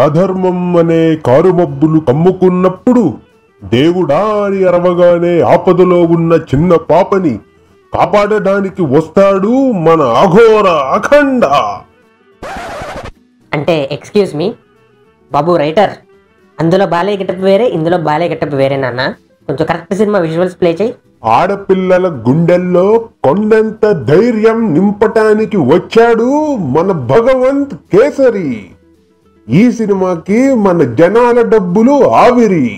అధర్మం అనే కారుమబ్బులు కమ్ముకున్నప్పుడు దేవుడా అని అరవగానే ఆపదలో ఉన్న చిన్న పాపని కాపాడడానికి వస్తాడు మన అఘోర అఖండ. అంటే ఎక్స్క్యూజ్ మీ బాబు రైటర్, అందులో బాలయ్య గెటప్ వేరే, ఇందులో బాలయ్య గెటప్ వేరే నాన్న. కొంచెం కరెక్ట్ సినిమా విజువల్స్ ప్లే చేయి. ఆడపిల్లల గుండెల్లో కొండంత ధైర్యం నింపటానికి వచ్చాడు మన భగవంత్ కేసరి. ఈ సినిమాకి మన జనాల డబ్బులు ఆవిరి.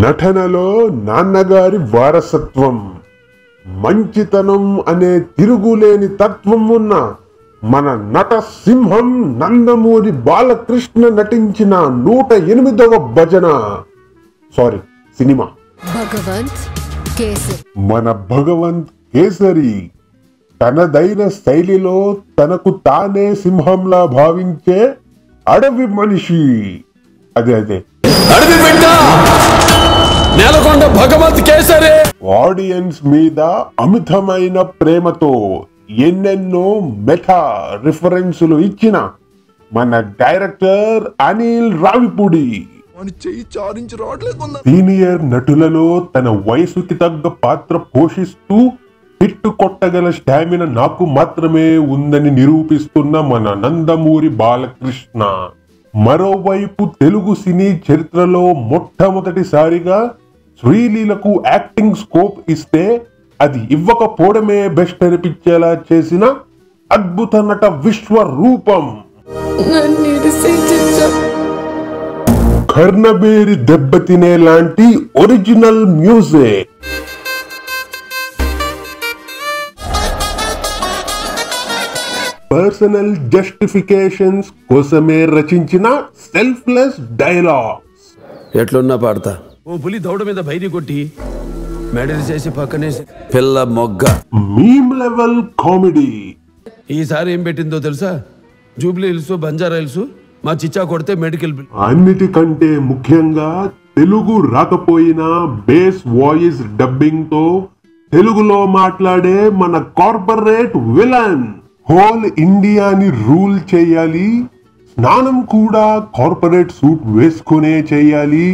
నటనలో నాన్నగారి వారసత్వం, మంచితనం అనే తిరుగులేని తత్వం ఉన్న మన నట సింహం నందమూరి బాలకృష్ణ నటించిన 108వ భజన సినిమా మన భగవంత్ కేసరి. తనదైన శైలిలో తనకు తానే సింహంలా భావించే అడవి మనిషి. అదే అడవి బిడ్డ నెలకొండ భగవంత్ కేసరి. ఆడియన్స్ మీద అమితమైన ప్రేమతో ఎన్నెన్నో మెటా రిఫరెన్సులు ఇచ్చిన మన డైరెక్టర్ అనిల్ రావిపూడి సీనియర్ నటులలో తన వయసుకి తగ్గ పాత్ర పోషిస్తూ హిట్ కొట్టగల స్టామినా నాకు మాత్రమే ఉందని నిరూపిస్తున్న మన నందమూరి బాలకృష్ణ. మరోవైపు తెలుగు సినీ చరిత్రలో మొట్టమొదటిసారిగా శ్రీలీలకు యాక్టింగ్ స్కోప్ ఇస్తే అది ఇవ్వకపోవడమే బెస్ట్ అనిపించేలా చేసిన అద్భుత నట విశ్వరూపం. కర్ణబేరి దెబ్బతినే లాంటి ఒరిజినల్ మ్యూజిక్, పర్సనల్ జస్టిఫికేషన్స్ కోసమే రచించిన సెల్ఫ్లెస్ డైలాగ్స్. ఎట్లున్నా పాడతా. ఓ పులి దౌడ మీద బైరి కొట్టి మెడల్ చేసి పక్కనే పిల్ల మొగ్గ. Meme level comedy. ఈసారి ఏం పెట్టిందో తెలుసా? జూబ్లీ హిల్స్, బంజారా హిల్స్ మా చిచ్చా కొడితే మెడికల్ బిల్. అన్నిటికంటే ముఖ్యంగా తెలుగు రాకపోయినా బేస్ వాయిస్ డబ్బింగ్ తో తెలుగులో మాట్లాడే మన కార్పొరేట్ విలన్. హోల్ ఇండియాని రూల్ చేయాలి, స్నానం కూడా కార్పొరేట్ సూట్ వేసుకునే చేయాలి,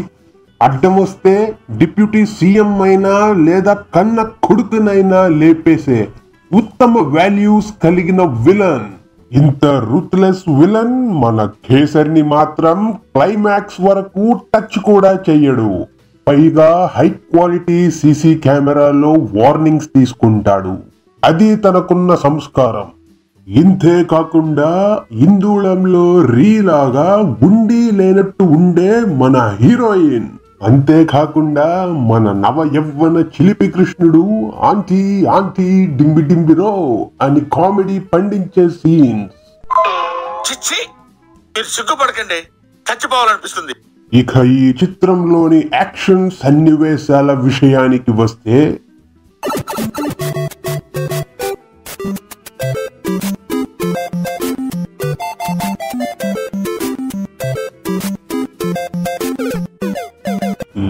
అడ్డం వస్తే డిప్యూటీ సీఎం అయినా లేదా కన్న కొడుకునైనా లేపేసే ఉత్తమ వాల్యూస్ కలిగిన విలన్. ఇంత రూత్లెస్ విలన్ మన కేసరిని మాత్రం క్లైమాక్స్ వరకు టచ్ కూడా చెయ్యడు. పైగా హై క్వాలిటీ సీసీ కెమెరాలో వార్నింగ్స్ తీసుకుంటాడు. అది తనకున్న సంస్కారం. ఇంతే కాకుండా ఇందూళంలో రీలాగా ఉండి లేనట్టు ఉండే మన హీరోయిన్. అంతేకాకుండా మన నవ యవ్వన చిలిపి కృష్ణుడు ఆంటీ ఆంటీ డింబి డింబిరో అని కామెడీ పండించే సీన్స్. సిగ్గుపడకండి, చచ్చిపోవాలనిపిస్తుంది. ఇక ఈ చిత్రంలోని యాక్షన్ సన్నివేశాల విషయానికి వస్తే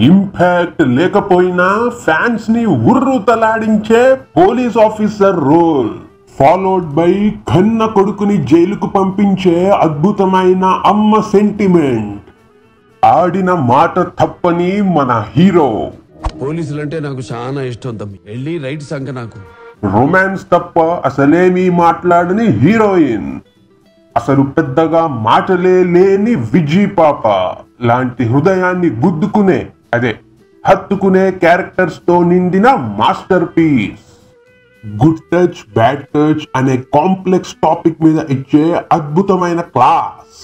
ఇంపాక్ట్ లేకపోయినా ఫ్యాన్స్ ని ఉర్రు తలాడించే police officer role, followed by కన్న కొడుకుని జైలుకు పంపించే అద్భుతమైన అమ్మ సెంటిమెంట్. ఆడిన మాట తప్పని మన హీరో. పోలీసులంటే నాకు చాలా ఇష్టం తమ్మి. వెళ్ళి రైట్ సంగ నాకు. రొమాన్స్ తప్ప అసలేమీ మాట్లాడని హీరోయిన్. అసలు పెద్దగా మాటలే లేని విజీ పాప లాంటి హృదయాన్ని గుద్దుకునే హత్తుకునే క్యారెక్టర్స్ తో నిండిన masterpiece. Good touch bad touch అనే కాంప్లెక్స్ టాపిక్ మీద ఇచ్చే అద్భుతమైన క్లాస్.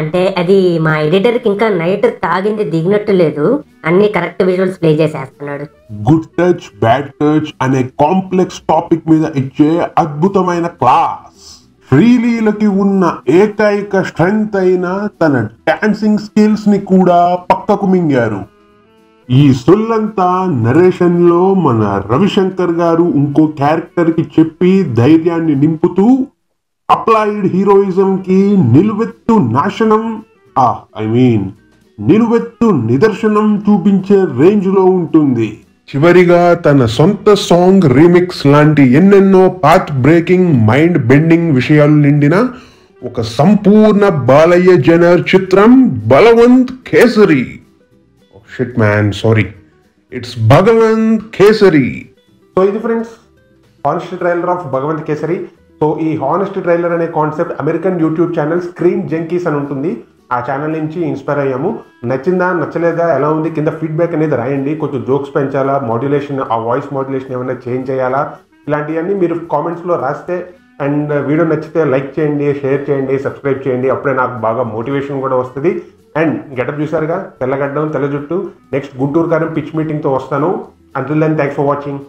అంటే అది మా ఎడిటర్ కి ఇంకా నైట్ తాగింది దిగినట్టు లేదు, అన్ని కరెక్ట్ విజువల్స్ ప్లే చేసేస్తున్నాడు. గుడ్ టచ్ బ్యాడ్ టచ్ అనే కాంప్లెక్స్ టాపిక్ మీద ఇచ్చే అద్భుతమైన క్లాస్. శ్రీలీలకి ఉన్న ఏకైక స్ట్రెంగ్త్ అయిన తన డాన్సింగ్ స్కిల్స్ ని కూడా పక్కకు మింగారు. ఈ సొల్లంతా నరేషన్ లో మన రవిశంకర్ గారు ఇంకో క్యారెక్టర్ కి చెప్పి ధైర్యాన్ని నింపుతూ అప్లైడ్ హీరోయిజం కి నిలువెత్తు నిదర్శనం చూపించే రేంజ్ లో ఉంటుంది. చివరిగా తన సొంత సాంగ్ రీమిక్స్ లాంటి ఎన్నెన్నో పాత్ బ్రేకింగ్ మైండ్ బెండింగ్ విషయాలు నిండిన ఒక సంపూర్ణ బాలయ్య జనర్ చిత్రం Balavanth Kesari. Shit man, sorry, it's Bhagavanth Kesari. So ఇది friends honest trailer of Bhagavanth Kesari. So ఈ హానెస్ట్ ట్రైలర్ అనే concept American YouTube channel Screen Junkies అని ఉంటుంది, ఆ ఛానల్ నుంచి ఇన్స్పైర్ అయ్యాము. నచ్చిందా నచ్చలేదా ఎలా ఉంది కింద ఫీడ్బ్యాక్ అనేది రాయండి. కొంచెం జోక్స్ పెంచాలా, మాడ్యులేషన్, ఆ వాయిస్ మాడ్యులేషన్ ఏమైనా చేంజ్ చేయాలా, ఇలాంటివన్నీ మీరు కామెంట్స్లో రాస్తే. అండ్ వీడియో నచ్చితే లైక్ చేయండి, షేర్ చేయండి, సబ్స్క్రైబ్ చేయండి. అప్పుడే నాకు బాగా మోటివేషన్ కూడా వస్తుంది. అండ్ గెటప్ చూసారుగా, తెల్లగడ్డం తెల్ల జుట్టు. నెక్స్ట్ గుంటూరు కారం పిచ్ మీటింగ్తో వస్తాను. Until then thanks for watching.